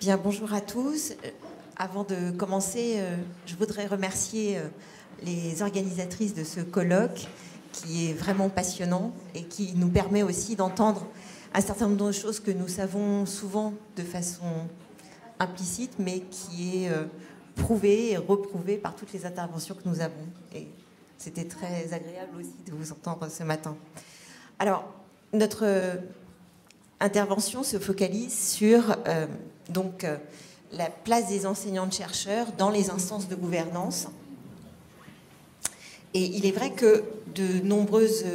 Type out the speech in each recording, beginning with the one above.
Bien, bonjour à tous. Avant de commencer, je voudrais remercier les organisatrices de ce colloque qui est vraiment passionnant et qui nous permet aussi d'entendre un certain nombre de choses que nous savons souvent de façon implicite, mais qui est prouvée et reprouvée par toutes les interventions que nous avons. Et c'était très agréable aussi de vous entendre ce matin. Alors, notre intervention se focalise sur la place des enseignants-chercheurs dans les instances de gouvernance. Et il est vrai que de nombreuses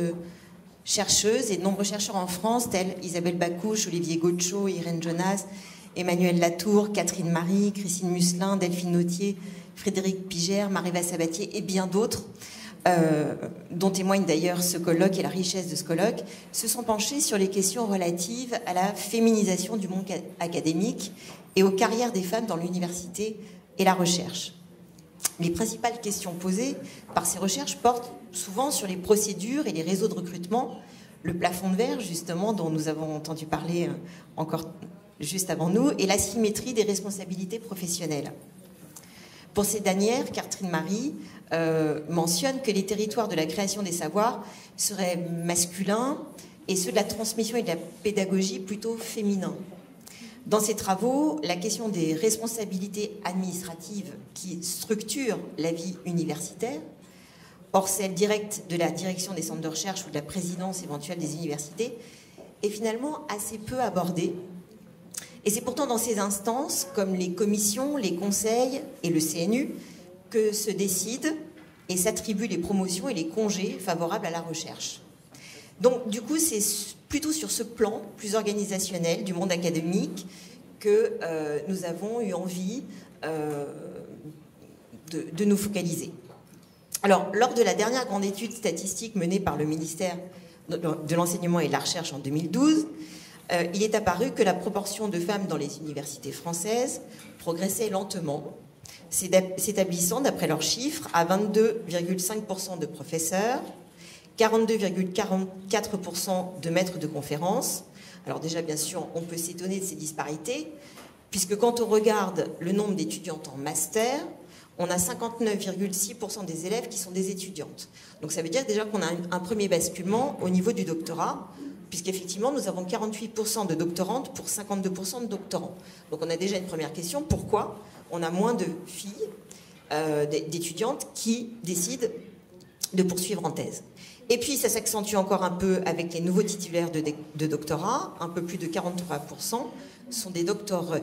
chercheuses et de nombreux chercheurs en France, tels Isabelle Bacouche, Olivier Gaucho, Irène Jonas, Emmanuel Latour, Catherine Marie, Christine Musselin, Delphine Nautier, Frédéric Pigère, Mariva Sabatier et bien d'autres, dont témoigne d'ailleurs ce colloque et la richesse de ce colloque, se sont penchés sur les questions relatives à la féminisation du monde académique et aux carrières des femmes dans l'université et la recherche. Les principales questions posées par ces recherches portent souvent sur les procédures et les réseaux de recrutement, le plafond de verre, justement, dont nous avons entendu parler encore juste avant nous, et l'asymétrie des responsabilités professionnelles. Pour ces dernières, Catherine Marie mentionne que les territoires de la création des savoirs seraient masculins et ceux de la transmission et de la pédagogie plutôt féminins. Dans ses travaux, la question des responsabilités administratives qui structurent la vie universitaire, hors celle directe de la direction des centres de recherche ou de la présidence éventuelle des universités, est finalement assez peu abordée. Et c'est pourtant dans ces instances, comme les commissions, les conseils et le CNU, que se décident et s'attribuent les promotions et les congés favorables à la recherche. Donc, du coup, c'est plutôt sur ce plan plus organisationnel du monde académique que nous avons eu envie de nous focaliser. Alors, lors de la dernière grande étude statistique menée par le ministère de l'Enseignement et de la Recherche en 2012, il est apparu que la proportion de femmes dans les universités françaises progressait lentement, s'établissant, d'après leurs chiffres, à 22,5% de professeurs, 42,44% de maîtres de conférences. Alors déjà, bien sûr, on peut s'étonner de ces disparités, puisque quand on regarde le nombre d'étudiantes en master, on a 59,6% des élèves qui sont des étudiantes. Donc ça veut dire déjà qu'on a un premier basculement au niveau du doctorat, puisqu'effectivement, nous avons 48% de doctorantes pour 52% de doctorants. Donc on a déjà une première question, pourquoi on a moins de filles, d'étudiantes qui décident de poursuivre en thèse? Et puis ça s'accentue encore un peu avec les nouveaux titulaires de doctorat, un peu plus de 43% sont des doctorants.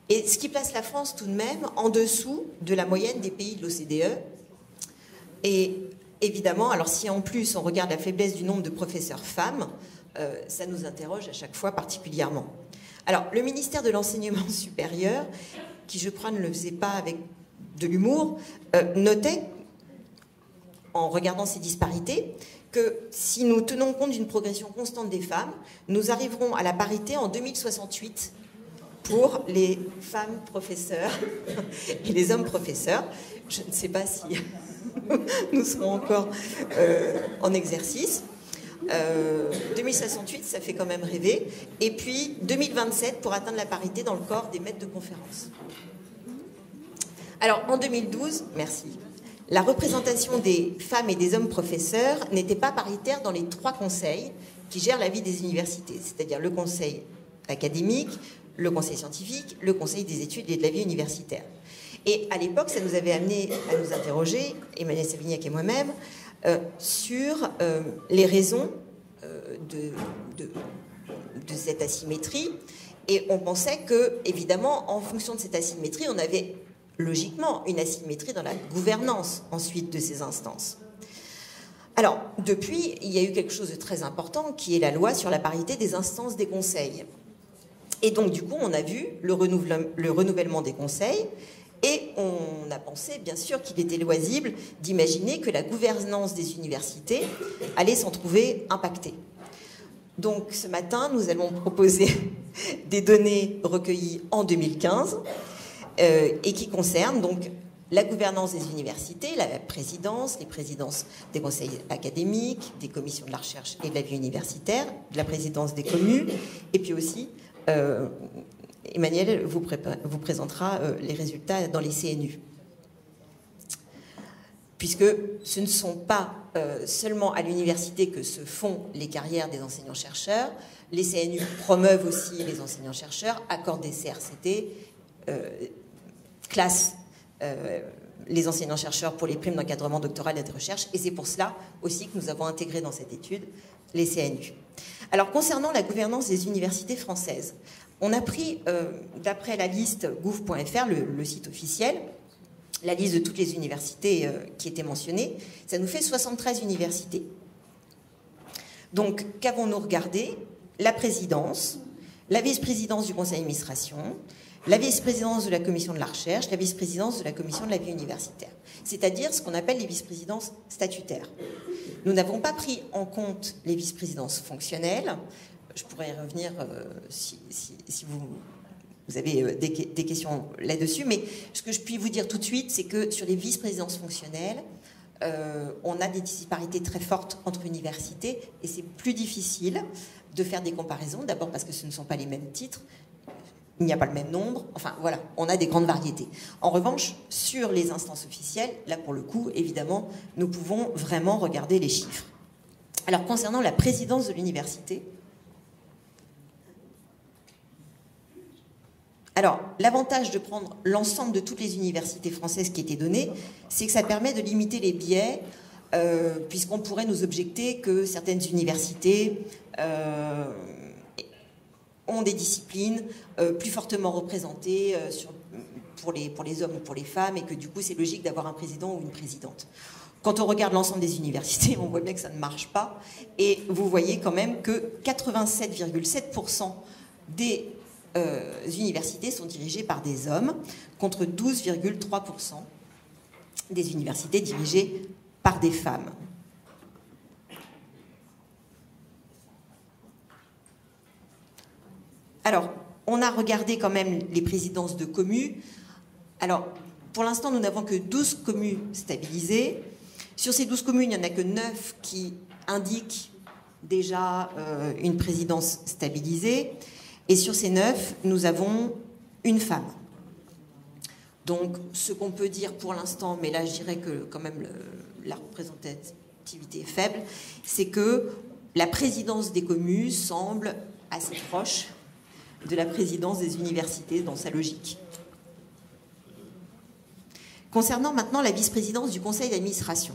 Et ce qui place la France tout de même en dessous de la moyenne des pays de l'OCDE. Et évidemment, alors si en plus on regarde la faiblesse du nombre de professeurs femmes, ça nous interroge à chaque fois particulièrement. Alors le ministère de l'Enseignement supérieur, qui je crois ne le faisait pas avec de l'humour, notait, en regardant ces disparités, que si nous tenons compte d'une progression constante des femmes, nous arriverons à la parité en 2068 pour les femmes professeurs et les hommes professeurs. Je ne sais pas si nous serons encore en exercice. 2068, ça fait quand même rêver. Et puis 2027 pour atteindre la parité dans le corps des maîtres de conférences. Alors en 2012, merci. La représentation des femmes et des hommes professeurs n'était pas paritaire dans les 3 conseils qui gèrent la vie des universités, c'est-à-dire le conseil académique, le conseil scientifique, le conseil des études et de la vie universitaire. Et à l'époque, ça nous avait amené à nous interroger, Emmanuel Savignac et moi-même, sur les raisons de cette asymétrie. Et on pensait que, évidemment, en fonction de cette asymétrie, on avait logiquement une asymétrie dans la gouvernance ensuite de ces instances. Alors, depuis, il y a eu quelque chose de très important qui est la loi sur la parité des instances des conseils. Et donc, du coup, on a vu le renouvellement des conseils et on a pensé, bien sûr, qu'il était loisible d'imaginer que la gouvernance des universités allait s'en trouver impactée. Donc, ce matin, nous allons proposer des données recueillies en 2015 et qui concernent donc la gouvernance des universités, la présidence, les présidences des conseils académiques, des commissions de la recherche et de la vie universitaire, de la présidence des communes, et puis aussi Emmanuel vous présentera les résultats dans les CNU. Puisque ce ne sont pas seulement à l'université que se font les carrières des enseignants-chercheurs, les CNU promeuvent aussi les enseignants-chercheurs, accordent des CRCT, classent les enseignants-chercheurs pour les primes d'encadrement doctoral et de recherche, et c'est pour cela aussi que nous avons intégré dans cette étude les CNU. Alors, concernant la gouvernance des universités françaises, on a pris, d'après la liste gouv.fr, le site officiel, la liste de toutes les universités qui étaient mentionnées, ça nous fait 73 universités. Donc, qu'avons-nous regardé? La présidence, la vice-présidence du conseil d'administration, la vice-présidence de la commission de la recherche, la vice-présidence de la commission de la vie universitaire. C'est-à-dire ce qu'on appelle les vice-présidences statutaires. Nous n'avons pas pris en compte les vice-présidences fonctionnelles. Je pourrais y revenir si vous avez des questions là-dessus. Mais ce que je puis vous dire tout de suite, c'est que sur les vice-présidences fonctionnelles, on a des disparités très fortes entre universités et c'est plus difficile de faire des comparaisons. D'abord parce que ce ne sont pas les mêmes titres. Il n'y a pas le même nombre, enfin voilà, on a des grandes variétés. En revanche, sur les instances officielles, là pour le coup, évidemment, nous pouvons vraiment regarder les chiffres. Alors concernant la présidence de l'université, alors l'avantage de prendre l'ensemble de toutes les universités françaises qui étaient données, c'est que ça permet de limiter les biais, puisqu'on pourrait nous objecter que certaines universités ont des disciplines plus fortement représentées pour les hommes ou pour les femmes, et que du coup c'est logique d'avoir un président ou une présidente. Quand on regarde l'ensemble des universités, on voit bien que ça ne marche pas, et vous voyez quand même que 87,7% des universités sont dirigées par des hommes, contre 12,3% des universités dirigées par des femmes. Alors, on a regardé quand même les présidences de communes. Alors, pour l'instant, nous n'avons que 12 communes stabilisées. Sur ces 12 communes, il n'y en a que 9 qui indiquent déjà une présidence stabilisée. Et sur ces 9, nous avons une femme. Donc, ce qu'on peut dire pour l'instant, mais là, je dirais que quand même la représentativité est faible, c'est que la présidence des communes semble assez proche de la présidence des universités dans sa logique. Concernant maintenant la vice-présidence du conseil d'administration.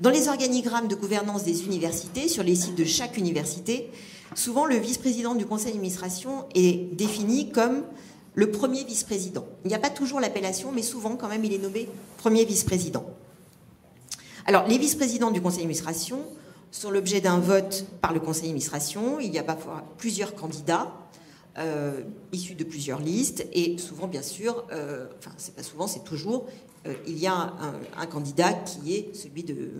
Dans les organigrammes de gouvernance des universités, sur les sites de chaque université, souvent le vice-président du conseil d'administration est défini comme le premier vice-président. Il n'y a pas toujours l'appellation, mais souvent quand même il est nommé premier vice-président. Alors les vice-présidents du conseil d'administration sont l'objet d'un vote par le conseil d'administration. Il y a parfois plusieurs candidats issus de plusieurs listes, et souvent, bien sûr, enfin, c'est pas souvent, c'est toujours, il y a un candidat qui est celui de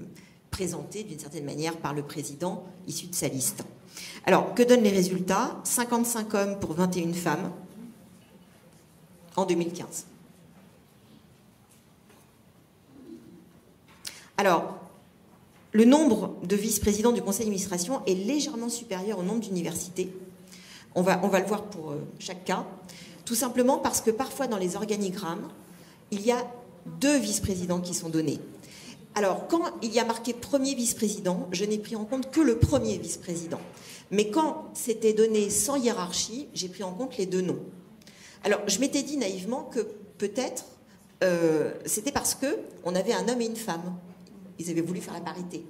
présenté d'une certaine manière par le président issu de sa liste. Alors, que donnent les résultats? 55 hommes pour 21 femmes en 2015. Alors, le nombre de vice-présidents du conseil d'administration est légèrement supérieur au nombre d'universités. On va le voir pour chaque cas. Tout simplement parce que parfois dans les organigrammes, il y a 2 vice-présidents qui sont donnés. Alors, quand il y a marqué premier vice-président, je n'ai pris en compte que le premier vice-président. Mais quand c'était donné sans hiérarchie, j'ai pris en compte les 2 noms. Alors, je m'étais dit naïvement que peut-être c'était parce qu'on avait un homme et une femme. Ils avaient voulu faire la parité.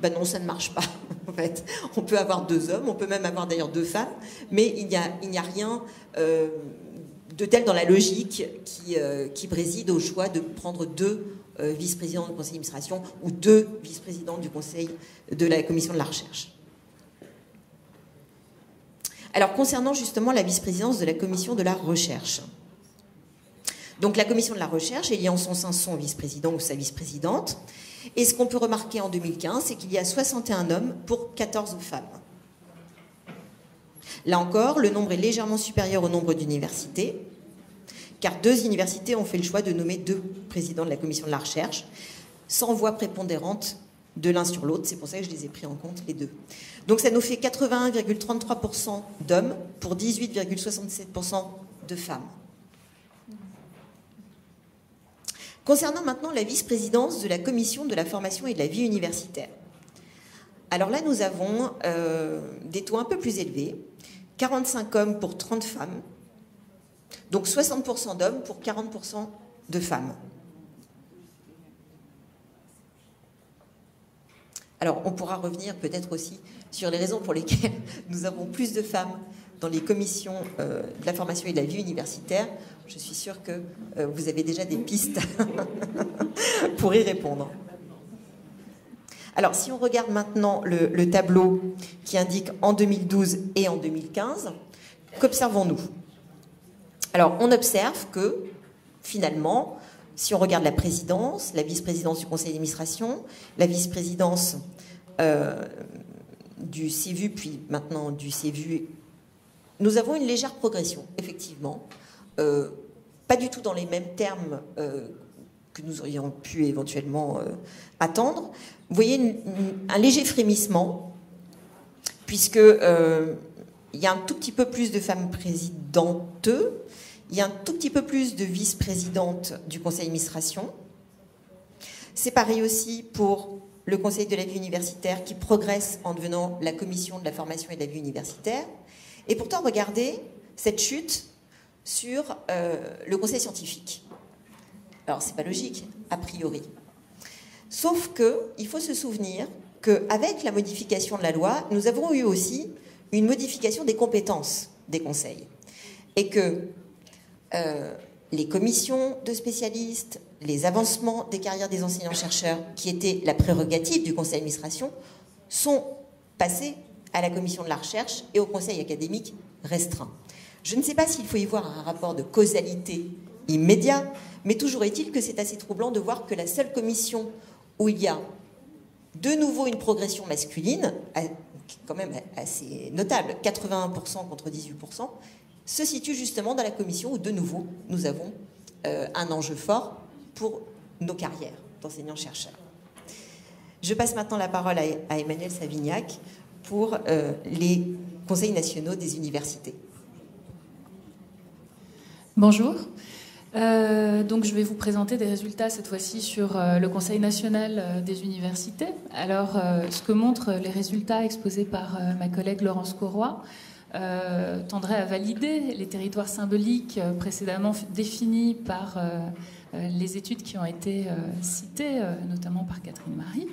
Ben non, ça ne marche pas, en fait. On peut avoir 2 hommes, on peut même avoir d'ailleurs 2 femmes, mais il n'y a rien de tel dans la logique qui préside au choix de prendre 2 vice-présidents du conseil d'administration ou 2 vice-présidents du conseil de la commission de la recherche. Alors, concernant justement la vice-présidence de la commission de la recherche. Donc, la commission de la recherche, il y a en son sein son vice-président ou sa vice-présidente. Et ce qu'on peut remarquer en 2015, c'est qu'il y a 61 hommes pour 14 femmes. Là encore, le nombre est légèrement supérieur au nombre d'universités, car 2 universités ont fait le choix de nommer 2 présidents de la commission de la recherche, sans voix prépondérante de l'un sur l'autre. C'est pour ça que je les ai pris en compte, les deux. Donc ça nous fait 81,33% d'hommes pour 18,67% de femmes. Concernant maintenant la vice-présidence de la commission de la formation et de la vie universitaire. Alors là, nous avons des taux un peu plus élevés. 45 hommes pour 30 femmes. Donc 60% d'hommes pour 40% de femmes. Alors, on pourra revenir peut-être aussi sur les raisons pour lesquelles nous avons plus de femmes dans les commissions de la formation et de la vie universitaire. Je suis sûre que vous avez déjà des pistes pour y répondre. Alors, si on regarde maintenant le tableau qui indique en 2012 et en 2015, qu'observons-nous? Alors, on observe que, finalement, si on regarde la présidence, la vice-présidence du conseil d'administration, la vice-présidence du CEVU, puis maintenant du CEVU, nous avons une légère progression, effectivement. Pas du tout dans les mêmes termes que nous aurions pu éventuellement attendre. Vous voyez un léger frémissement, puisque il y a un tout petit peu plus de femmes présidentes, il y a un tout petit peu plus de vice-présidentes du conseil d'administration. C'est pareil aussi pour le conseil de la vie universitaire qui progresse en devenant la commission de la formation et de la vie universitaire. Et pourtant, regardez cette chute sur le conseil scientifique. Alors, c'est pas logique, a priori. Sauf qu'il faut se souvenir qu'avec la modification de la loi, nous avons eu aussi une modification des compétences des conseils. Et que les commissions de spécialistes, les avancements des carrières des enseignants-chercheurs, qui étaient la prérogative du conseil d'administration, sont passés à la commission de la recherche et au conseil académique restreint. Je ne sais pas s'il faut y voir un rapport de causalité immédiat, mais toujours est-il que c'est assez troublant de voir que la seule commission où il y a de nouveau une progression masculine, quand même assez notable, 81% contre 18%, se situe justement dans la commission où de nouveau nous avons un enjeu fort pour nos carrières d'enseignants-chercheurs. Je passe maintenant la parole à Emmanuelle Savignac pour les conseils nationaux des universités. Bonjour. Donc je vais vous présenter des résultats cette fois-ci sur le Conseil national des universités. Alors ce que montrent les résultats exposés par ma collègue Laurence Cauroy tendrait à valider les territoires symboliques précédemment définis par les études qui ont été citées, notamment par Catherine Marie,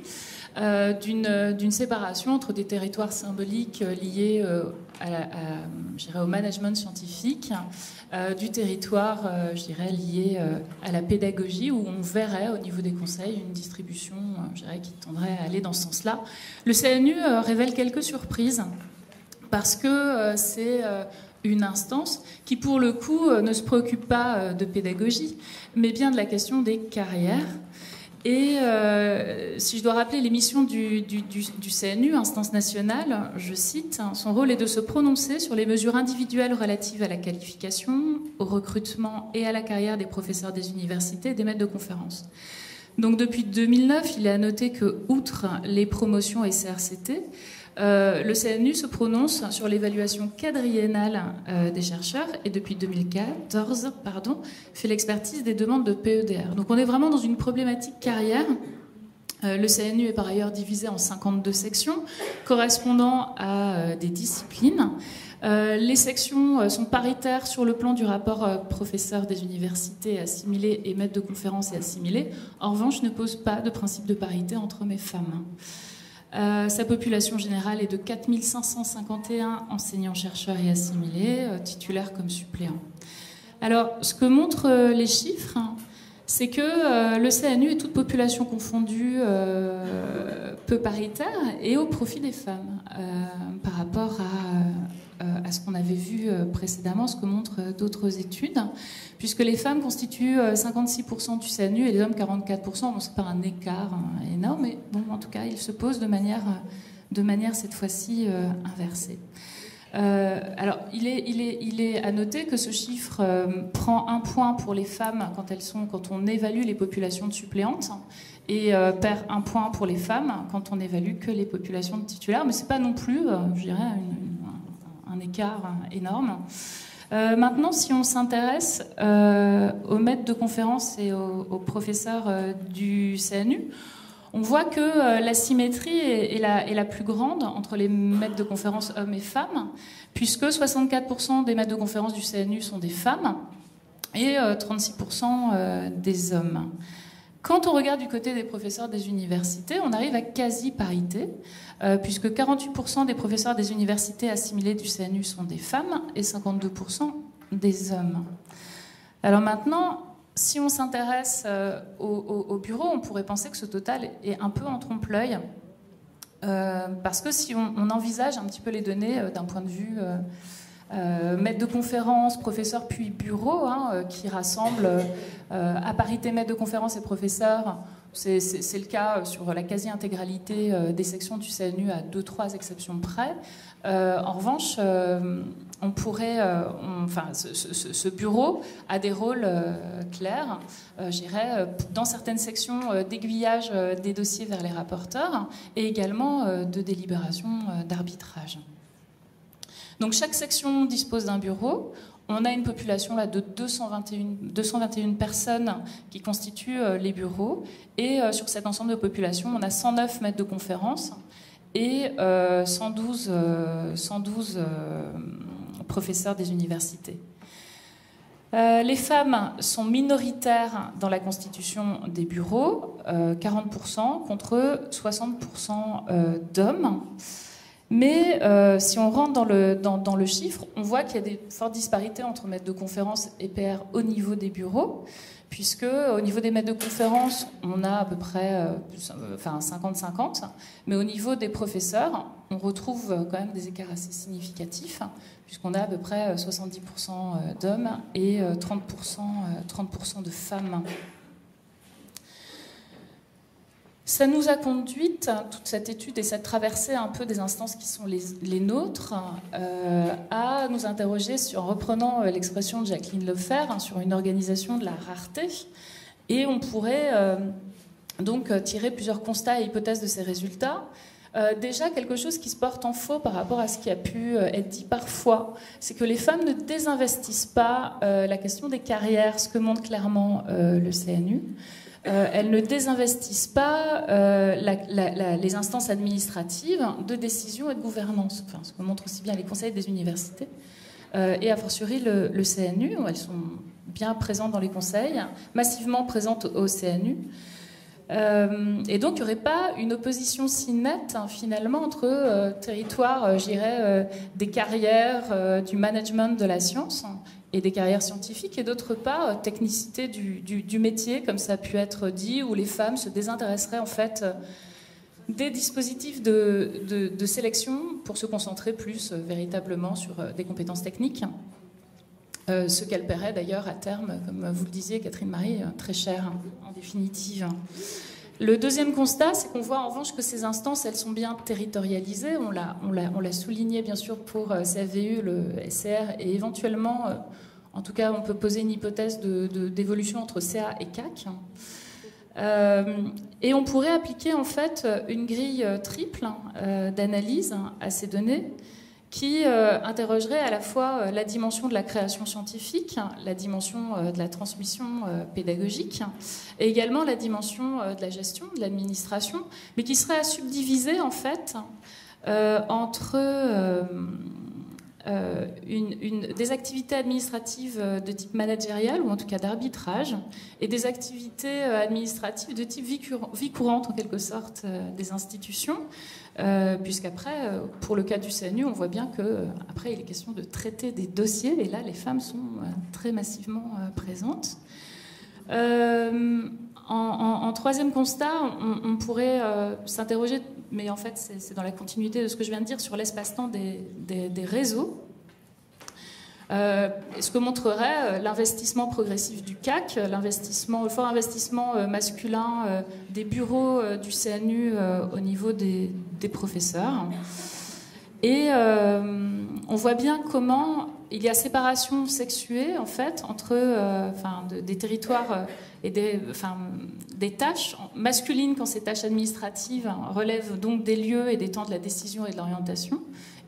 d'une séparation entre des territoires symboliques liés au management scientifique, du territoire, lié à la pédagogie, où on verrait au niveau des conseils une distribution, qui tendrait à aller dans ce sens-là. Le CNU révèle quelques surprises, parce que c'est une instance qui, pour le coup, ne se préoccupe pas de pédagogie, mais bien de la question des carrières. Et si je dois rappeler les missions du CNU, instance nationale, je cite, « Son rôle est de se prononcer sur les mesures individuelles relatives à la qualification, au recrutement et à la carrière des professeurs des universités et des maîtres de conférences. » Donc depuis 2009, il est à noter que, outre les promotions et CRCT, le CNU se prononce sur l'évaluation quadriennale des chercheurs et depuis 2014, fait l'expertise des demandes de PEDR. Donc on est vraiment dans une problématique carrière. Le CNU est par ailleurs divisé en 52 sections correspondant à des disciplines. Les sections sont paritaires sur le plan du rapport professeur des universités assimilés et maîtres de conférences et assimilés. En revanche, ne pose pas de principe de parité entre hommes et femmes. Sa population générale est de 4 551 enseignants-chercheurs et assimilés, titulaires comme suppléants. Alors, ce que montrent les chiffres, c'est que le CNU est toute population confondue peu paritaire et au profit des femmes par rapport à ce qu'on avait vu précédemment, ce que montrent d'autres études, puisque les femmes constituent 56% du CNU et les hommes 44%. Bon, c'est pas un écart énorme, mais bon, en tout cas, il se pose de manière cette fois-ci inversée. Alors, il est à noter que ce chiffre prend un point pour les femmes quand on évalue les populations de suppléantes et perd 1 point pour les femmes quand on évalue que les populations de titulaires, mais c'est pas non plus, je dirais, un écart énorme. Maintenant, si on s'intéresse aux maîtres de conférences et aux professeurs du CNU, on voit que la symétrie est la plus grande entre les maîtres de conférences hommes et femmes, puisque 64% des maîtres de conférences du CNU sont des femmes et 36% des hommes. Quand on regarde du côté des professeurs des universités, on arrive à quasi-parité, puisque 48% des professeurs des universités assimilées du CNU sont des femmes et 52% des hommes. Alors maintenant, si on s'intéresse au bureau, on pourrait penser que ce total est un peu en trompe-l'œil, parce que si on envisage un petit peu les données d'un point de vue maître de conférence, professeur puis bureau, qui rassemble à parité maître de conférence et professeur. C'est le cas sur la quasi-intégralité des sections du CNU à 2-3 exceptions près. En revanche, on pourrait, ce bureau a des rôles clairs, je dirais, dans certaines sections d'aiguillage des dossiers vers les rapporteurs et également de délibération d'arbitrage. Donc chaque section dispose d'un bureau. On a une population là, de 221 personnes qui constituent les bureaux. Et sur cet ensemble de population, on a 109 maîtres de conférences et 112 professeurs des universités. Les femmes sont minoritaires dans la constitution des bureaux, 40% contre 60% d'hommes. Mais si on rentre dans le chiffre, on voit qu'il y a des fortes disparités entre maîtres de conférences et PR au niveau des bureaux, puisque au niveau des maîtres de conférences, on a à peu près 50-50, mais au niveau des professeurs, on retrouve quand même des écarts assez significatifs, puisqu'on a à peu près 70% d'hommes et 30% de femmes. Ça nous a conduite, toute cette étude et cette traversée un peu des instances qui sont les nôtres, à nous interroger en reprenant l'expression de Jacqueline Lefer, sur une organisation de la rareté. Et on pourrait donc tirer plusieurs constats et hypothèses de ces résultats. Déjà, quelque chose qui se porte en faux par rapport à ce qui a pu être dit parfois, c'est que les femmes ne désinvestissent pas la question des carrières, ce que montre clairement le CNU. Elles ne désinvestissent pas les instances administratives de décision et de gouvernance, enfin, ce que montrent aussi bien les conseils des universités et a fortiori le CNU. Elles sont bien présentes dans les conseils, massivement présentes au CNU. Et donc il n'y aurait pas une opposition si nette finalement entre territoire, je dirais, des carrières, du management de la science et des carrières scientifiques, et d'autre part technicité du métier, comme ça a pu être dit, où les femmes se désintéresseraient en fait des dispositifs de sélection pour se concentrer plus véritablement sur des compétences techniques, ce qu'elles paieraient d'ailleurs à terme, comme vous le disiez Catherine Marie, très cher en définitive. Le deuxième constat, c'est qu'on voit en revanche que ces instances, elles sont bien territorialisées. On l'a souligné bien sûr pour CFVU, le SCR, et éventuellement, en tout cas, on peut poser une hypothèse d'évolution entre CA et CAC. Et on pourrait appliquer en fait une grille triple d'analyse à ces données qui interrogerait à la fois la dimension de la création scientifique, la dimension de la transmission pédagogique, et également la dimension de la gestion, de l'administration, mais qui serait à subdiviser en fait entre des activités administratives de type managérial, ou en tout cas d'arbitrage, et des activités administratives de type vie courante, en quelque sorte, des institutions, puisqu'après, pour le cas du CNU, on voit bien qu'après, il est question de traiter des dossiers, et là, les femmes sont très massivement présentes. En troisième constat, on pourrait s'interroger, mais en fait c'est dans la continuité de ce que je viens de dire, sur l'espace-temps des réseaux. Ce que montrerait l'investissement progressif du CAC, le fort investissement masculin des bureaux du CNU au niveau des professeurs. Et on voit bien comment il y a séparation sexuée, en fait, entre des territoires et des tâches masculines quand ces tâches administratives relèvent donc des lieux et des temps de la décision et de l'orientation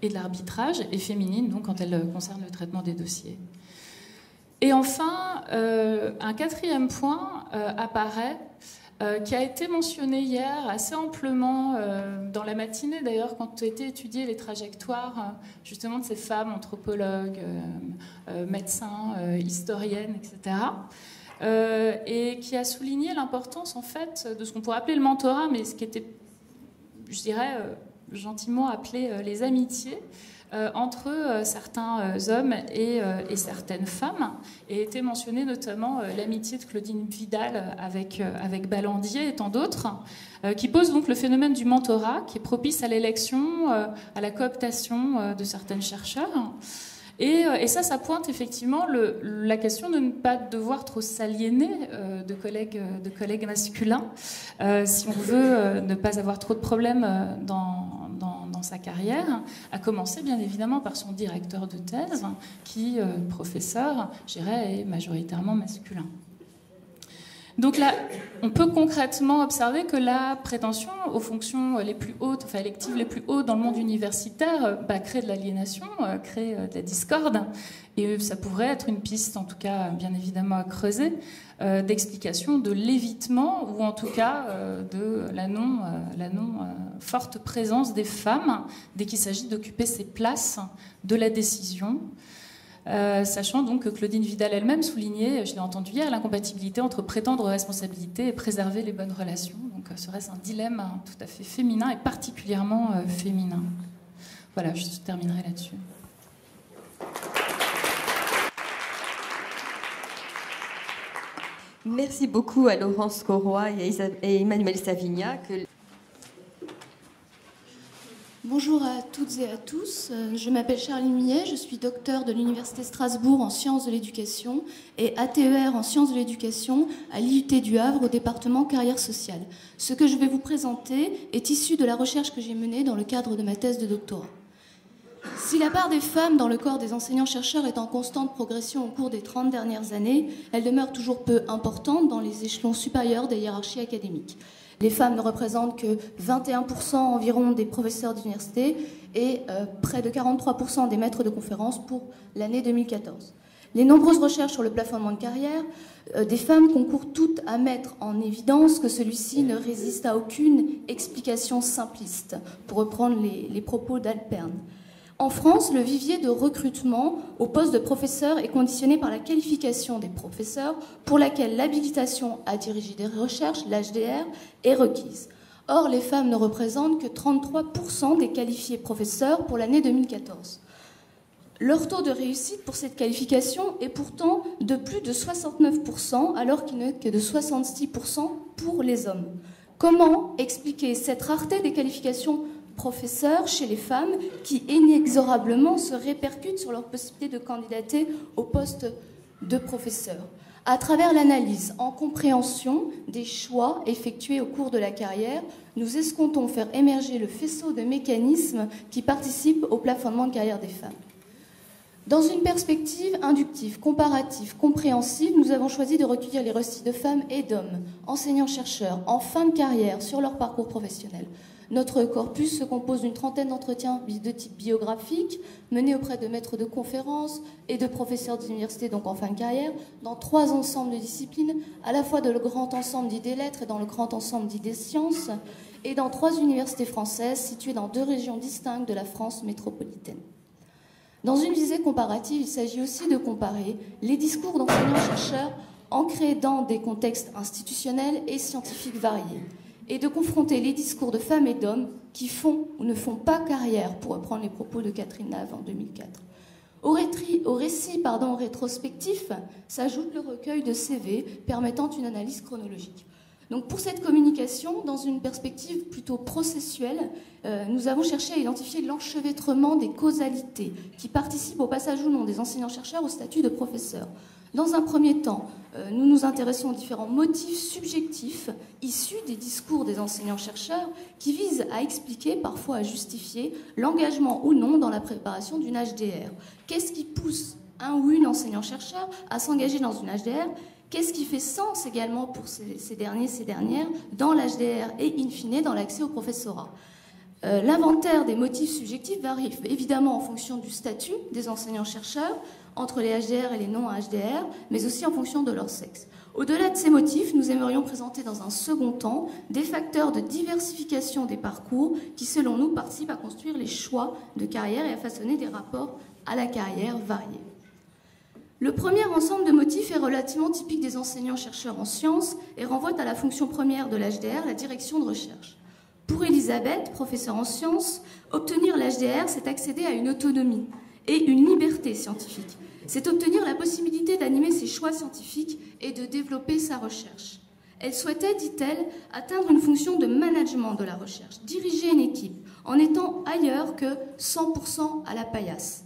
et de l'arbitrage, et féminines donc quand elles concernent le traitement des dossiers. Et enfin, un quatrième point apparaît, qui a été mentionné hier assez amplement dans la matinée d'ailleurs quand étaient étudiées les trajectoires justement de ces femmes anthropologues, médecins, historiennes, etc. Et qui a souligné l'importance en fait de ce qu'on pourrait appeler le mentorat, mais ce qui était, je dirais, gentiment appelé les amitiés, entre certains hommes et certaines femmes, et était mentionnée notamment l'amitié de Claudine Vidal avec Ballandier et tant d'autres, qui pose donc le phénomène du mentorat, qui est propice à l'élection, à la cooptation de certains chercheurs. Et ça pointe effectivement la question de ne pas devoir trop s'aliéner de collègues masculins, si on veut ne pas avoir trop de problèmes dans sa carrière, à commencer bien évidemment par son directeur de thèse, qui, professeur, je dirais, est majoritairement masculin. Donc là, on peut concrètement observer que la prétention aux fonctions les plus hautes, enfin électives les plus hautes dans le monde universitaire, crée de l'aliénation, crée de la discorde, et ça pourrait être une piste, en tout cas bien évidemment à creuser, d'explication de l'évitement, ou en tout cas de la non forte présence des femmes dès qu'il s'agit d'occuper ces places de la décision. Sachant donc que Claudine Vidal elle-même soulignait, je l'ai entendu hier, l'incompatibilité entre prétendre responsabilité et préserver les bonnes relations. Donc serait-ce un dilemme tout à fait féminin et particulièrement féminin. Voilà, je terminerai là-dessus. Merci beaucoup à Laurence Corroy et Emmanuel Savignac. Bonjour à toutes et à tous, je m'appelle Charlie Millet, je suis docteur de l'Université Strasbourg en sciences de l'éducation et ATER en sciences de l'éducation à l'IUT du Havre au département carrière sociale. Ce que je vais vous présenter est issu de la recherche que j'ai menée dans le cadre de ma thèse de doctorat. Si la part des femmes dans le corps des enseignants-chercheurs est en constante progression au cours des 30 dernières années, elle demeure toujours peu importante dans les échelons supérieurs des hiérarchies académiques. Les femmes ne représentent que 21% environ des professeurs d'université et près de 43% des maîtres de conférences pour l'année 2014. Les nombreuses recherches sur le plafonnement de carrière des femmes concourent toutes à mettre en évidence que celui-ci ne résiste à aucune explication simpliste, pour reprendre les propos d'Alperne. En France, le vivier de recrutement au poste de professeur est conditionné par la qualification des professeurs pour laquelle l'habilitation à diriger des recherches, l'HDR, est requise. Or, les femmes ne représentent que 33% des qualifiés professeurs pour l'année 2014. Leur taux de réussite pour cette qualification est pourtant de plus de 69%, alors qu'il n'est que de 66% pour les hommes. Comment expliquer cette rareté des qualifications professeurs chez les femmes qui inexorablement se répercutent sur leur possibilité de candidater au poste de professeur? À travers l'analyse en compréhension des choix effectués au cours de la carrière, nous escomptons faire émerger le faisceau de mécanismes qui participent au plafonnement de carrière des femmes. Dans une perspective inductive, comparative, compréhensive, nous avons choisi de recueillir les récits de femmes et d'hommes, enseignants-chercheurs, en fin de carrière sur leur parcours professionnel. Notre corpus se compose d'une trentaine d'entretiens de type biographique, menés auprès de maîtres de conférences et de professeurs d'université, donc en fin de carrière, dans 3 ensembles de disciplines, à la fois dans le grand ensemble d'idées lettres et dans le grand ensemble d'idées sciences, et dans 3 universités françaises situées dans 2 régions distinctes de la France métropolitaine. Dans une visée comparative, il s'agit aussi de comparer les discours d'enseignants-chercheurs ancrés dans des contextes institutionnels et scientifiques variés, et de confronter les discours de femmes et d'hommes qui font ou ne font pas carrière, pour reprendre les propos de Catherine Nave en 2004. Au récit rétrospectif s'ajoute le recueil de CV permettant une analyse chronologique. Donc pour cette communication, dans une perspective plutôt processuelle, nous avons cherché à identifier l'enchevêtrement des causalités qui participent au passage ou non des enseignants-chercheurs au statut de professeur. Dans un premier temps, nous nous intéressons aux différents motifs subjectifs issus des discours des enseignants-chercheurs qui visent à expliquer, parfois à justifier, l'engagement ou non dans la préparation d'une HDR. Qu'est-ce qui pousse un ou une enseignant-chercheur à s'engager dans une HDR? Qu'est-ce qui fait sens également pour ces derniers, ces dernières, dans l'HDR et in fine dans l'accès au professorat? L'inventaire des motifs subjectifs varie évidemment en fonction du statut des enseignants-chercheurs, entre les HDR et les non-HDR, mais aussi en fonction de leur sexe. Au-delà de ces motifs, nous aimerions présenter dans un second temps des facteurs de diversification des parcours qui, selon nous, participent à construire les choix de carrière et à façonner des rapports à la carrière variés. Le premier ensemble de motifs est relativement typique des enseignants-chercheurs en sciences et renvoie à la fonction première de l'HDR, la direction de recherche. Pour Elisabeth, professeure en sciences, obtenir l'HDR, c'est accéder à une autonomie et une liberté scientifique. C'est obtenir la possibilité d'animer ses choix scientifiques et de développer sa recherche. Elle souhaitait, dit-elle, atteindre une fonction de management de la recherche, diriger une équipe, en étant ailleurs que 100% à la paillasse.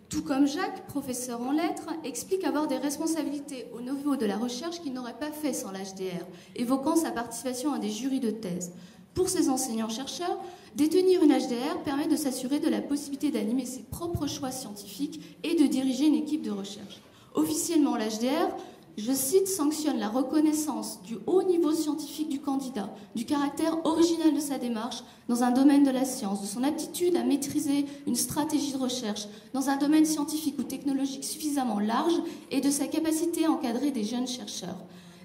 Tout comme Jacques, professeur en lettres, explique avoir des responsabilités au niveau de la recherche qu'il n'aurait pas fait sans l'HDR, évoquant sa participation à des jurys de thèse. Pour ces enseignants-chercheurs, détenir une HDR permet de s'assurer de la possibilité d'animer ses propres choix scientifiques et de diriger une équipe de recherche. Officiellement, l'HDR, je cite, sanctionne la reconnaissance du haut niveau scientifique du candidat, du caractère original de sa démarche dans un domaine de la science, de son aptitude à maîtriser une stratégie de recherche dans un domaine scientifique ou technologique suffisamment large et de sa capacité à encadrer des jeunes chercheurs.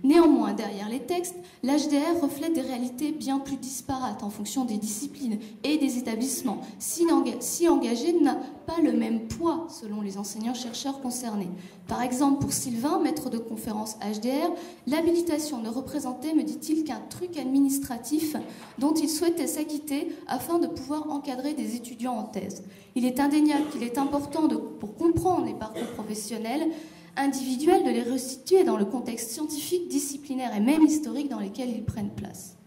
Néanmoins, derrière les textes, l'HDR reflète des réalités bien plus disparates en fonction des disciplines et des établissements. Si engagé n'a pas le même poids selon les enseignants-chercheurs concernés. Par exemple, pour Sylvain, maître de conférence HDR, l'habilitation ne représentait, me dit-il, qu'un truc administratif dont il souhaitait s'acquitter afin de pouvoir encadrer des étudiants en thèse. Il est indéniable qu'il est important, pour comprendre les parcours professionnels, individuels, de les restituer dans le contexte scientifique, disciplinaire et même historique dans lesquels ils prennent place.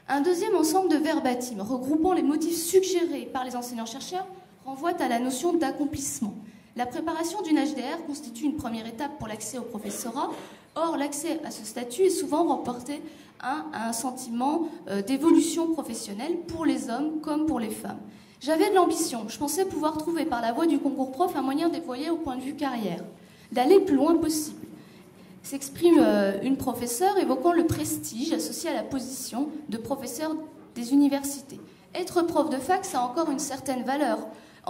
Un deuxième ensemble de verbatim, regroupant les motifs suggérés par les enseignants-chercheurs, renvoie à la notion d'accomplissement. La préparation d'une HDR constitue une première étape pour l'accès au professorat. Or, l'accès à ce statut est souvent remporté à un sentiment d'évolution professionnelle pour les hommes comme pour les femmes. J'avais de l'ambition. Je pensais pouvoir trouver par la voie du concours prof un moyen d'évoyer au point de vue carrière, d'aller plus loin possible. S'exprime une professeure évoquant le prestige associé à la position de professeur des universités. Être prof de fac, ça a encore une certaine valeur.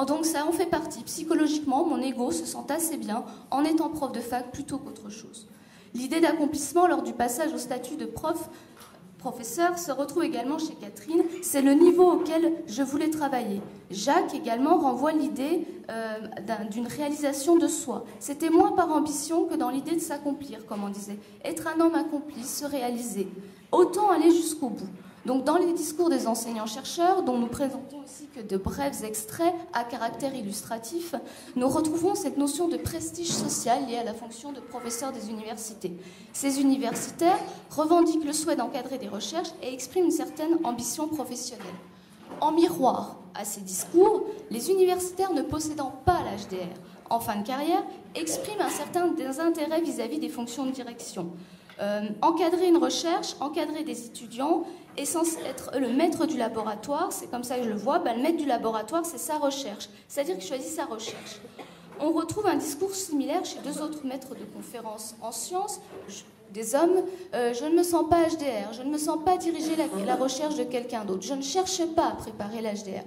Donc ça en fait partie. Psychologiquement, mon ego se sent assez bien en étant prof de fac plutôt qu'autre chose. L'idée d'accomplissement lors du passage au statut de professeur se retrouve également chez Catherine. C'est le niveau auquel je voulais travailler. Jacques également renvoie l'idée d'une réalisation de soi. C'était moins par ambition que dans l'idée de s'accomplir, comme on disait. Être un homme accompli, se réaliser. Autant aller jusqu'au bout. Donc dans les discours des enseignants-chercheurs, dont nous présentons aussi que de brefs extraits à caractère illustratif, nous retrouvons cette notion de prestige social liée à la fonction de professeur des universités. Ces universitaires revendiquent le souhait d'encadrer des recherches et expriment une certaine ambition professionnelle. En miroir à ces discours, les universitaires ne possédant pas l'HDR en fin de carrière expriment un certain désintérêt vis-à-vis des fonctions de direction. Encadrer une recherche, encadrer des étudiants est censé être le maître du laboratoire, c'est comme ça que je le vois, le maître du laboratoire c'est sa recherche, c'est-à-dire qu'il choisit sa recherche. On retrouve un discours similaire chez deux autres maîtres de conférences en sciences, des hommes, je ne me sens pas HDR, je ne me sens pas diriger la recherche de quelqu'un d'autre, je ne cherche pas à préparer l'HDR.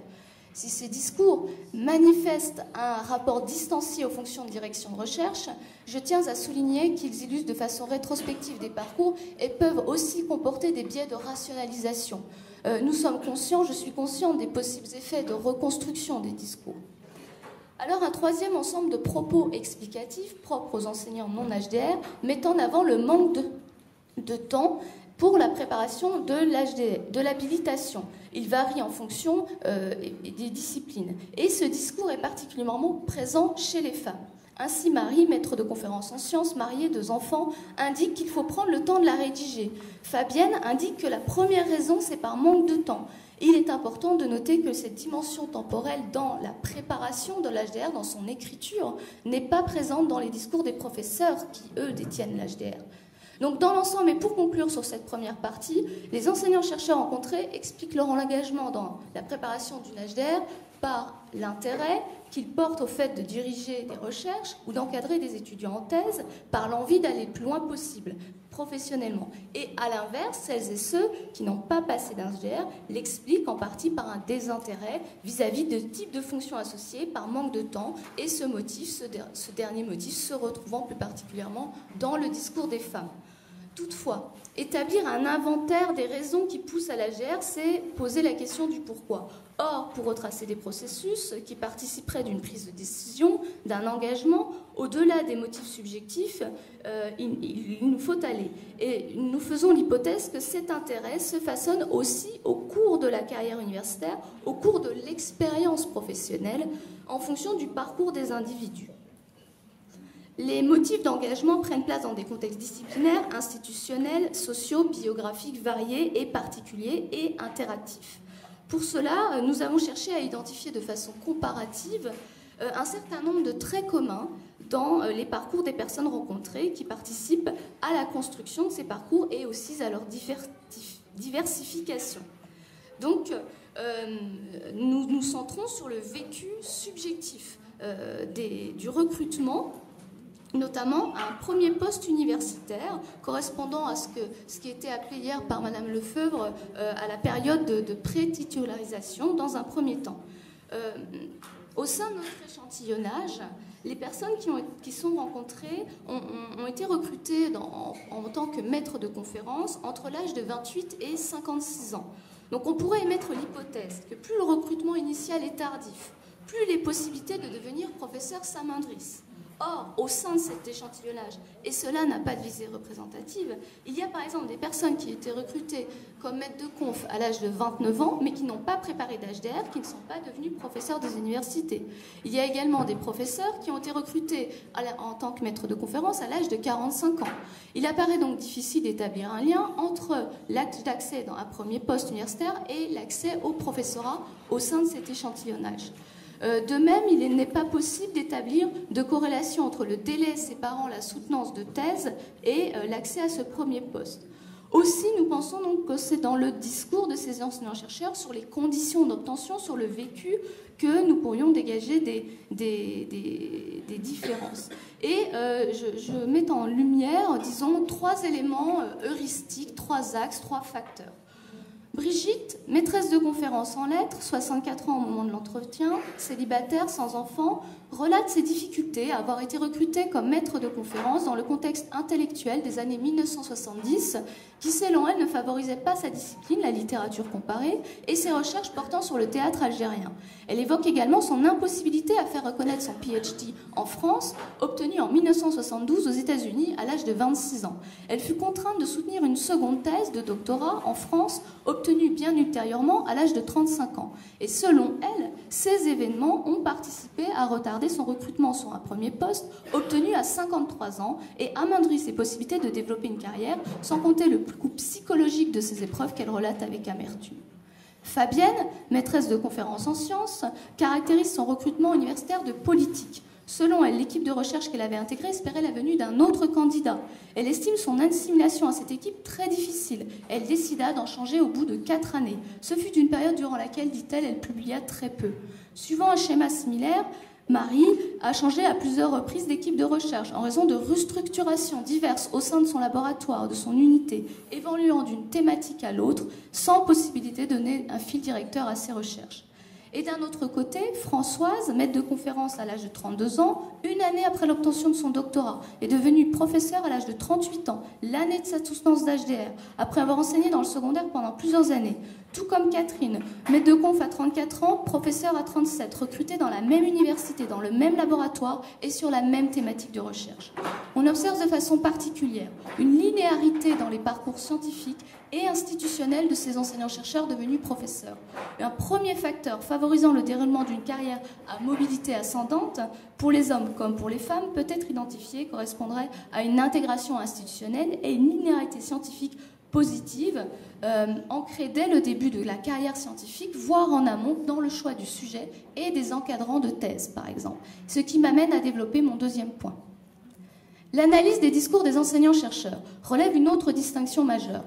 Si ces discours manifestent un rapport distancié aux fonctions de direction de recherche, je tiens à souligner qu'ils illustrent de façon rétrospective des parcours et peuvent aussi comporter des biais de rationalisation. Nous sommes conscients, je suis consciente des possibles effets de reconstruction des discours. Alors un troisième ensemble de propos explicatifs propres aux enseignants non HDR met en avant le manque de temps pour la préparation de l'habilitation. Il varie en fonction des disciplines. Et ce discours est particulièrement présent chez les femmes. Ainsi, Marie, maître de conférences en sciences, mariée, 2 enfants, indique qu'il faut prendre le temps de la rédiger. Fabienne indique que la première raison, c'est par manque de temps. Il est important de noter que cette dimension temporelle dans la préparation de l'HDR, dans son écriture, n'est pas présente dans les discours des professeurs qui, eux, détiennent l'HDR. Donc dans l'ensemble, et pour conclure sur cette première partie, les enseignants-chercheurs rencontrés expliquent leur engagement dans la préparation d'une HDR par l'intérêt qu'ils portent au fait de diriger des recherches ou d'encadrer des étudiants en thèse, par l'envie d'aller le plus loin possible, professionnellement. Et à l'inverse, celles et ceux qui n'ont pas passé d'HDR l'expliquent en partie par un désintérêt vis-à-vis de types de fonctions associées, par manque de temps, et ce dernier motif se retrouvant plus particulièrement dans le discours des femmes. Toutefois, établir un inventaire des raisons qui poussent à l'HDR, c'est poser la question du pourquoi. Or, pour retracer des processus qui participeraient d'une prise de décision, d'un engagement, au-delà des motifs subjectifs, il nous faut aller. Et nous faisons l'hypothèse que cet intérêt se façonne aussi au cours de la carrière universitaire, au cours de l'expérience professionnelle, en fonction du parcours des individus. Les motifs d'engagement prennent place dans des contextes disciplinaires, institutionnels, sociaux, biographiques variés et particuliers et interactifs. Pour cela, nous avons cherché à identifier de façon comparative un certain nombre de traits communs dans les parcours des personnes rencontrées qui participent à la construction de ces parcours et aussi à leur diversification. Donc, nous nous centrons sur le vécu subjectif du recrutement, notamment un premier poste universitaire correspondant à ce qui était appelé hier par Madame Lefebvre à la période de pré-titularisation dans un premier temps. Au sein de notre échantillonnage, les personnes qui sont rencontrées ont été recrutées en tant que maîtres de conférences entre l'âge de 28 et 56 ans. Donc on pourrait émettre l'hypothèse que plus le recrutement initial est tardif, plus les possibilités de devenir professeur s'amoindrissent. Or, au sein de cet échantillonnage, et cela n'a pas de visée représentative, il y a par exemple des personnes qui étaient recrutées comme maîtres de conf à l'âge de 29 ans, mais qui n'ont pas préparé d'HDR, qui ne sont pas devenus professeurs des universités. Il y a également des professeurs qui ont été recrutés en tant que maîtres de conférence à l'âge de 45 ans. Il apparaît donc difficile d'établir un lien entre l'acte d'accès dans un premier poste universitaire et l'accès au professorat au sein de cet échantillonnage. De même, il n'est pas possible d'établir de corrélation entre le délai séparant la soutenance de thèse et l'accès à ce premier poste. Aussi, nous pensons donc que c'est dans le discours de ces enseignants-chercheurs sur les conditions d'obtention, sur le vécu, que nous pourrions dégager des différences. Et je mets en lumière, disons, 3 éléments heuristiques, 3 axes, 3 facteurs. Brigitte, maîtresse de conférence en lettres, 64 ans au moment de l'entretien, célibataire, sans enfant, relate ses difficultés à avoir été recrutée comme maître de conférence dans le contexte intellectuel des années 1970, qui, selon elle, ne favorisait pas sa discipline, la littérature comparée, et ses recherches portant sur le théâtre algérien. Elle évoque également son impossibilité à faire reconnaître son PhD en France, obtenu en 1972 aux États-Unis à l'âge de 26 ans. Elle fut contrainte de soutenir une seconde thèse de doctorat en France, obtenue bien ultérieurement à l'âge de 35 ans. Et selon elle, ces événements ont participé à retarder son recrutement sur un premier poste, obtenu à 53 ans, et amoindri ses possibilités de développer une carrière, sans compter le coût psychologique de ces épreuves qu'elle relate avec amertume. Fabienne, maîtresse de conférences en sciences, caractérise son recrutement universitaire de politique. Selon elle, l'équipe de recherche qu'elle avait intégrée espérait la venue d'un autre candidat. Elle estime son assimilation à cette équipe très difficile. Elle décida d'en changer au bout de 4 années. Ce fut une période durant laquelle, dit-elle, elle publia très peu. Suivant un schéma similaire, Marie a changé à plusieurs reprises d'équipe de recherche en raison de restructurations diverses au sein de son laboratoire, de son unité, évoluant d'une thématique à l'autre, sans possibilité de donner un fil directeur à ses recherches. Et d'un autre côté, Françoise, maître de conférence à l'âge de 32 ans, une année après l'obtention de son doctorat, est devenue professeure à l'âge de 38 ans, l'année de sa soutenance d'HDR, après avoir enseigné dans le secondaire pendant plusieurs années. Tout comme Catherine, maître de conf à 34 ans, professeure à 37, recrutée dans la même université, dans le même laboratoire et sur la même thématique de recherche. On observe de façon particulière une linéarité dans les parcours scientifiques et institutionnels de ces enseignants-chercheurs devenus professeurs. Un premier facteur favorisant le déroulement d'une carrière à mobilité ascendante, pour les hommes comme pour les femmes, peut être identifié, correspondrait à une intégration institutionnelle et une linéarité scientifique positive, ancrée dès le début de la carrière scientifique, voire en amont dans le choix du sujet et des encadrants de thèse, par exemple. Ce qui m'amène à développer mon deuxième point. L'analyse des discours des enseignants-chercheurs relève une autre distinction majeure.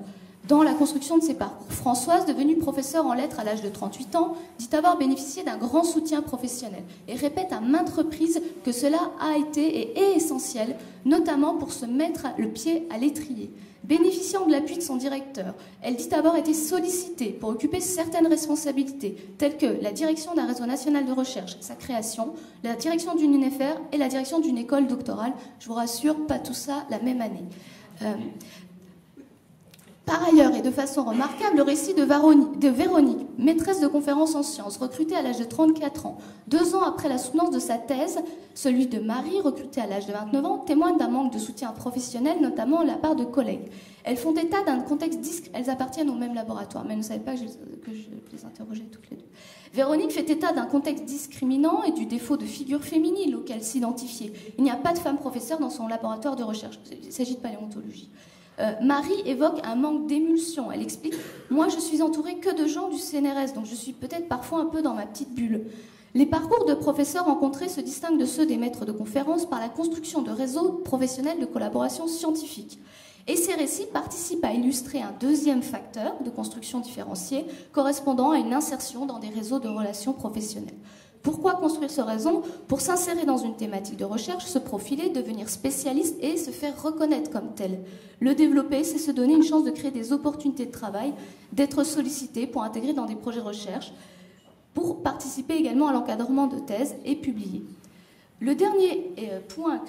Dans la construction de ses parcours, Françoise, devenue professeure en lettres à l'âge de 38 ans, dit avoir bénéficié d'un grand soutien professionnel et répète à maintes reprises que cela a été et est essentiel, notamment pour se mettre le pied à l'étrier. Bénéficiant de l'appui de son directeur, elle dit avoir été sollicitée pour occuper certaines responsabilités, telles que la direction d'un réseau national de recherche, sa création, la direction d'une UNFR et la direction d'une école doctorale. Je vous rassure, pas tout ça la même année. Par ailleurs, et de façon remarquable, le récit de Véronique, maîtresse de conférences en sciences, recrutée à l'âge de 34 ans, 2 ans après la soutenance de sa thèse, celui de Marie, recrutée à l'âge de 29 ans, témoigne d'un manque de soutien professionnel, notamment de la part de collègues. Elles font état d'un contexte elles appartiennent au même laboratoire, mais elles ne savaient pas que je les interrogeais toutes les deux. Véronique fait état d'un contexte discriminant et du défaut de figure féminine auquel s'identifier. Il n'y a pas de femme professeure dans son laboratoire de recherche. Il s'agit de paléontologie. Marie évoque un manque d'émulsion. Elle explique « Moi, je suis entourée que de gens du CNRS, donc je suis peut-être parfois un peu dans ma petite bulle. » Les parcours de professeurs rencontrés se distinguent de ceux des maîtres de conférences par la construction de réseaux professionnels de collaboration scientifique. Et ces récits participent à illustrer un deuxième facteur de construction différenciée correspondant à une insertion dans des réseaux de relations professionnelles. Pourquoi construire ce réseau? Pour s'insérer dans une thématique de recherche, se profiler, devenir spécialiste et se faire reconnaître comme tel. Le développer, c'est se donner une chance de créer des opportunités de travail, d'être sollicité pour intégrer dans des projets de recherche, pour participer également à l'encadrement de thèses et publier. Le dernier point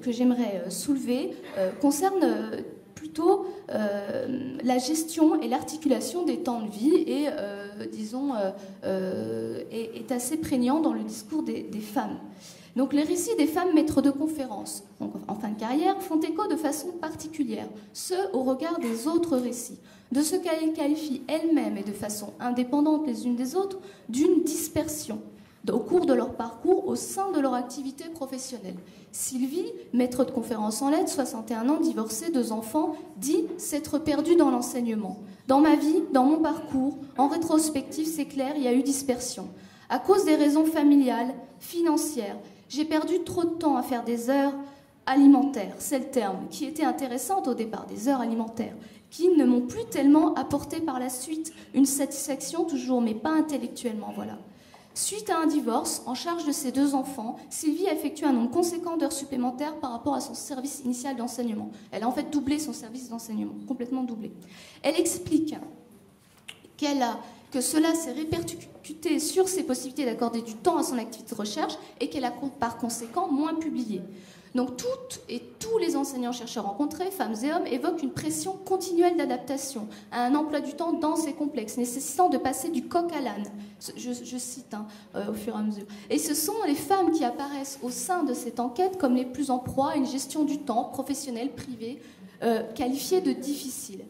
que j'aimerais soulever concerne plutôt la gestion et l'articulation des temps de vie et, est assez prégnant dans le discours des femmes. Donc les récits des femmes maîtres de conférences, donc en fin de carrière, font écho de façon particulière, ce au regard des autres récits, de ce qu'elles qualifient elles-mêmes et de façon indépendante les unes des autres d'une dispersion au cours de leur parcours au sein de leur activité professionnelle. Sylvie, maître de conférences en lettres, 61 ans, divorcée, 2 enfants, dit s'être perdue dans l'enseignement. Dans ma vie, dans mon parcours, en rétrospective, c'est clair, il y a eu dispersion. À cause des raisons familiales, financières, j'ai perdu trop de temps à faire des heures alimentaires, c'est le terme, qui étaient intéressantes au départ, des heures alimentaires, qui ne m'ont plus tellement apporté par la suite une satisfaction toujours, mais pas intellectuellement, voilà. Suite à un divorce, en charge de ses 2 enfants, Sylvie effectue un nombre conséquent d'heures supplémentaires par rapport à son service initial d'enseignement. Elle a en fait doublé son service d'enseignement, complètement doublé. Elle explique que cela s'est répercuté sur ses possibilités d'accorder du temps à son activité de recherche et qu'elle a par conséquent moins publié. Donc toutes et tous les enseignants-chercheurs rencontrés, femmes et hommes, évoquent une pression continuelle d'adaptation à un emploi du temps dense et complexe, nécessitant de passer du coq à l'âne. Je cite au fur et à mesure. Et ce sont les femmes qui apparaissent au sein de cette enquête comme les plus en proie à une gestion du temps professionnelle, privée, qualifiée de difficile.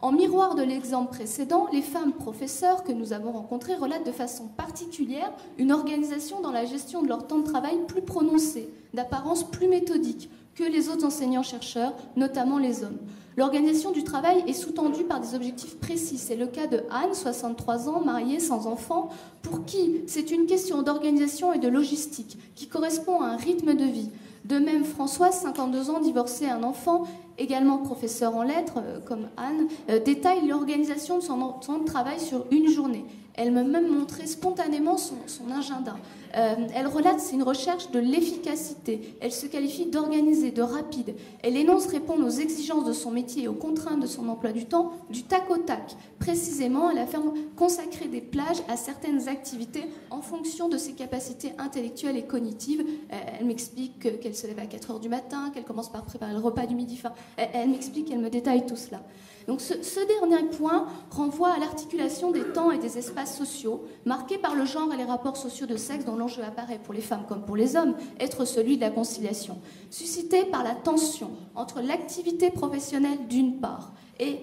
En miroir de l'exemple précédent, les femmes professeurs que nous avons rencontrées relatent de façon particulière une organisation dans la gestion de leur temps de travail plus prononcée, d'apparence plus méthodique que les autres enseignants-chercheurs, notamment les hommes. L'organisation du travail est sous-tendue par des objectifs précis. C'est le cas de Anne, 63 ans, mariée, sans enfant, pour qui c'est une question d'organisation et de logistique qui correspond à un rythme de vie. De même, Françoise, 52 ans, divorcée, un enfant, également professeur en lettres, comme Anne, détaille l'organisation de son temps de travail sur une journée. Elle m'a même montré spontanément son agenda. Elle relate, c'est une recherche de l'efficacité. Elle se qualifie d'organisée, de rapide. Elle énonce répondre aux exigences de son métier et aux contraintes de son emploi du temps du tac au tac. Précisément, elle affirme consacrer des plages à certaines activités en fonction de ses capacités intellectuelles et cognitives. Elle m'explique qu'elle se lève à 4 heures du matin, qu'elle commence par préparer le repas du midi. Enfin, elle m'explique, elle me détaille tout cela. Donc ce dernier point renvoie à l'articulation des temps et des espaces sociaux, marqués par le genre et les rapports sociaux de sexe dont l'enjeu apparaît pour les femmes comme pour les hommes, être celui de la conciliation, suscité par la tension entre l'activité professionnelle d'une part et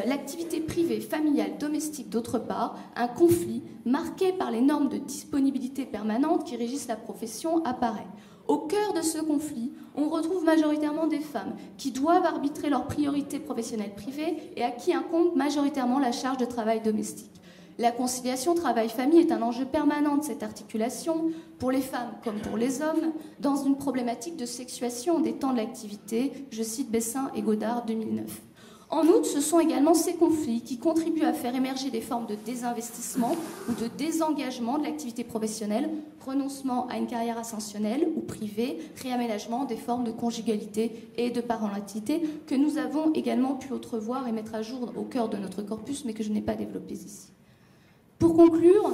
l'activité privée, familiale, domestique d'autre part, un conflit marqué par les normes de disponibilité permanente qui régissent la profession apparaît. Au cœur de ce conflit, on retrouve majoritairement des femmes qui doivent arbitrer leurs priorités professionnelles privées et à qui incombe majoritairement la charge de travail domestique. La conciliation travail-famille est un enjeu permanent de cette articulation, pour les femmes comme pour les hommes, dans une problématique de sexuation des temps de l'activité, je cite Bessin et Godard 2009. En outre, ce sont également ces conflits qui contribuent à faire émerger des formes de désinvestissement ou de désengagement de l'activité professionnelle, renoncement à une carrière ascensionnelle ou privée, réaménagement des formes de conjugalité et de parentalité que nous avons également pu entrevoir et mettre à jour au cœur de notre corpus, mais que je n'ai pas développé ici. Pour conclure,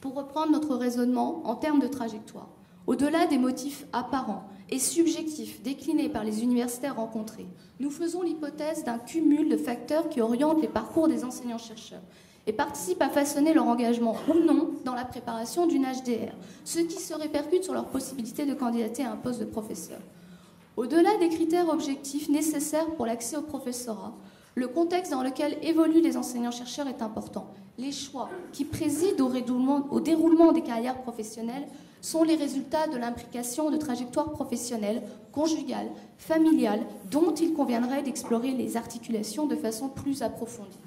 pour reprendre notre raisonnement en termes de trajectoire, au-delà des motifs apparents et subjectifs déclinés par les universitaires rencontrés, nous faisons l'hypothèse d'un cumul de facteurs qui orientent les parcours des enseignants-chercheurs et participent à façonner leur engagement ou non dans la préparation d'une HDR, ce qui se répercute sur leur possibilité de candidater à un poste de professeur. Au-delà des critères objectifs nécessaires pour l'accès au professorat, le contexte dans lequel évoluent les enseignants-chercheurs est important. Les choix qui président au déroulement des carrières professionnelles sont les résultats de l'imbrication de trajectoires professionnelles, conjugales, familiales, dont il conviendrait d'explorer les articulations de façon plus approfondie.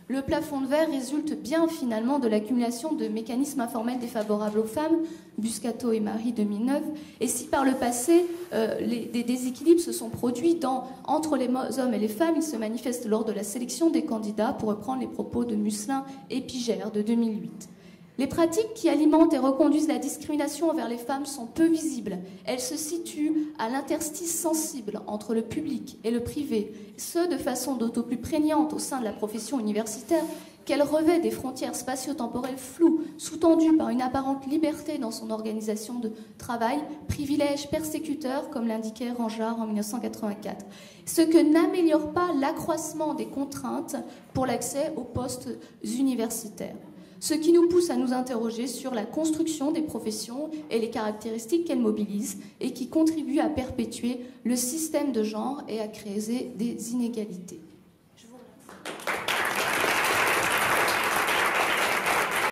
Le plafond de verre résulte bien finalement de l'accumulation de mécanismes informels défavorables aux femmes, Buscato et Marie 2009, et si par le passé des déséquilibres se sont produits entre les hommes et les femmes, ils se manifestent lors de la sélection des candidats, pour reprendre les propos de Musselin et Pigère de 2008. Les pratiques qui alimentent et reconduisent la discrimination envers les femmes sont peu visibles. Elles se situent à l'interstice sensible entre le public et le privé, ce de façon d'autant plus prégnante au sein de la profession universitaire qu'elle revêt des frontières spatio-temporelles floues, sous-tendues par une apparente liberté dans son organisation de travail, privilège persécuteur, comme l'indiquait Ranjard en 1984, ce que n'améliore pas l'accroissement des contraintes pour l'accès aux postes universitaires. Ce qui nous pousse à nous interroger sur la construction des professions et les caractéristiques qu'elles mobilisent et qui contribuent à perpétuer le système de genre et à créer des inégalités.